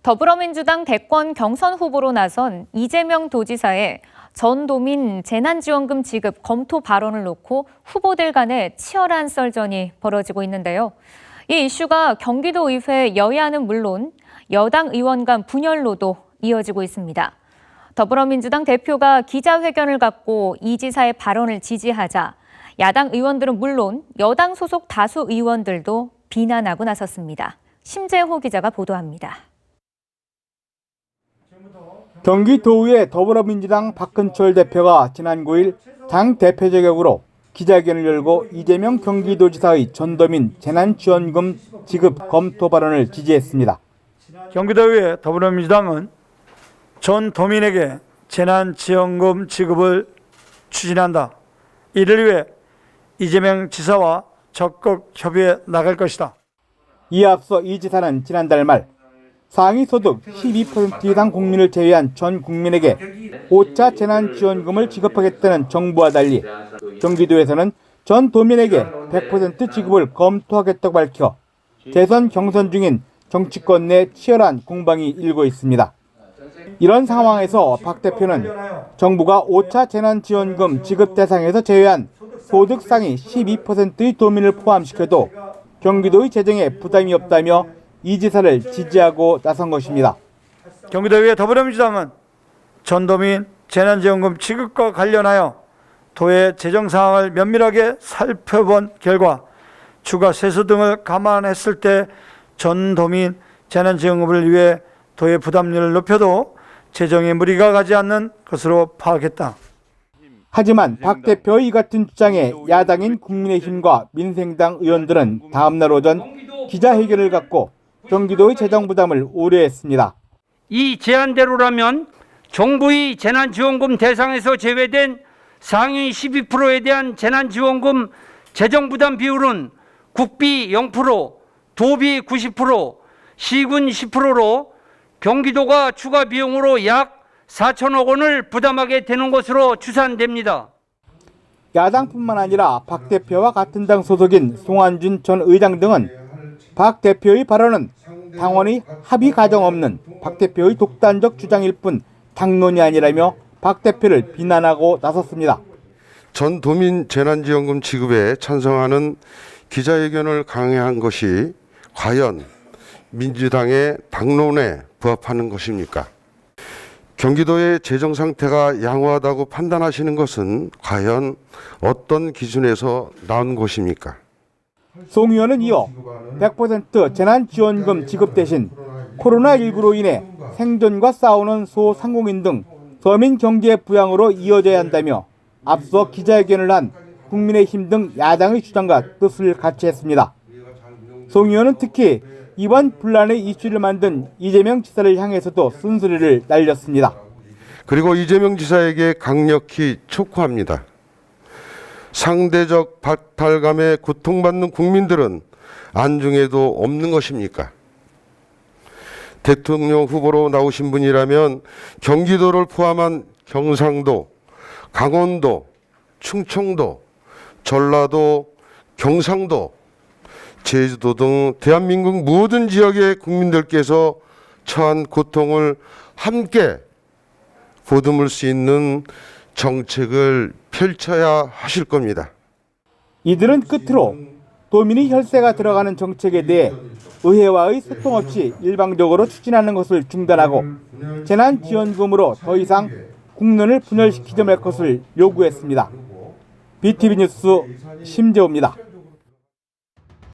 더불어민주당 대권 경선 후보로 나선 이재명 도지사의 전도민 재난지원금 지급 검토 발언을 놓고 후보들 간에 치열한 썰전이 벌어지고 있는데요. 이 이슈가 경기도의회 여야는 물론 여당 의원 간 분열로도 이어지고 있습니다. 더불어민주당 대표가 기자회견을 갖고 이 지사의 발언을 지지하자 야당 의원들은 물론 여당 소속 다수 의원들도 비난하고 나섰습니다. 심재호 기자가 보도합니다. 경기도의회 더불어민주당 박근철 대표가 지난 9일 당 대표 자격으로 기자회견을 열고 이재명 경기도지사의 전도민 재난지원금 지급 검토 발언을 지지했습니다. 경기도의회 더불어민주당은 전도민에게 재난지원금 지급을 추진한다. 이를 위해 이재명 지사와 적극 협의해 나갈 것이다. 이에 앞서 이 지사는 지난달 말 상위 소득 12% 이상 국민을 제외한 전 국민에게 5차 재난지원금을 지급하겠다는 정부와 달리 경기도에서는 전 도민에게 100% 지급을 검토하겠다고 밝혀 대선 경선 중인 정치권 내 치열한 공방이 일고 있습니다. 이런 상황에서 박 대표는 정부가 5차 재난지원금 지급 대상에서 제외한 소득 상위 12%의 도민을 포함시켜도 경기도의 재정에 부담이 없다며 이 지사를 지지하고 나선 것입니다. 경기도의회 더불어민주당은 전도민 재난지원금 지급과 관련하여 도의 재정 상황을 면밀하게 살펴본 결과 추가 세수 등을 감안했을 때 전도민 재난지원금을 위해 도의 부담률을 높여도 재정에 무리가 가지 않는 것으로 파악했다. 하지만 박 대표의 이 같은 주장에 야당인 국민의힘과 민생당 의원들은 다음날 오전 기자회견을 갖고 경기도의 재정 부담을 우려했습니다. 이 제안대로라면 정부의 재난지원금 대상에서 제외된 상위 12%에 대한 재난지원금 재정부담 비율은 국비 0%, 도비 90%, 시군 10%로 경기도가 추가 비용으로 약 4천억 원을 부담하게 되는 것으로 추산됩니다. 야당뿐만 아니라 박 대표와 같은 당 소속인 송환준 전 의장 등은 박 대표의 발언은 당원의 합의 가정 없는 박 대표의 독단적 주장일 뿐 당론이 아니라며 박 대표를 비난하고 나섰습니다. 전도민 재난지원금 지급에 찬성하는 기자회견을 강행한 것이 과연 민주당의 당론에 부합하는 것입니까? 경기도의 재정 상태가 양호하다고 판단하시는 것은 과연 어떤 기준에서 나온 것입니까? 송 의원은 이어 100% 재난지원금 지급 대신 코로나19로 인해 생존과 싸우는 소상공인 등 서민 경제 부양으로 이어져야 한다며 앞서 기자회견을 한 국민의힘 등 야당의 주장과 뜻을 같이 했습니다. 송 의원은 특히 이번 분란의 이슈를 만든 이재명 지사를 향해서도 쓴소리를 날렸습니다. 그리고 이재명 지사에게 강력히 촉구합니다. 상대적 박탈감에 고통받는 국민들은 안중에도 없는 것입니까? 대통령 후보로 나오신 분이라면 경기도를 포함한 경상도, 강원도, 충청도, 전라도, 경상도, 제주도 등 대한민국 모든 지역의 국민들께서 처한 고통을 함께 보듬을 수 있는 정책을 펼쳐야 하실 겁니다. 이들은 끝으로 도민의 혈세가 들어가는 정책에 대해 의회와의 소통 없이 일방적으로 추진하는 것을 중단하고 재난지원금으로 더 이상 국론을 분열시키지 말 것을 요구했습니다. BTV 뉴스 심재호입니다.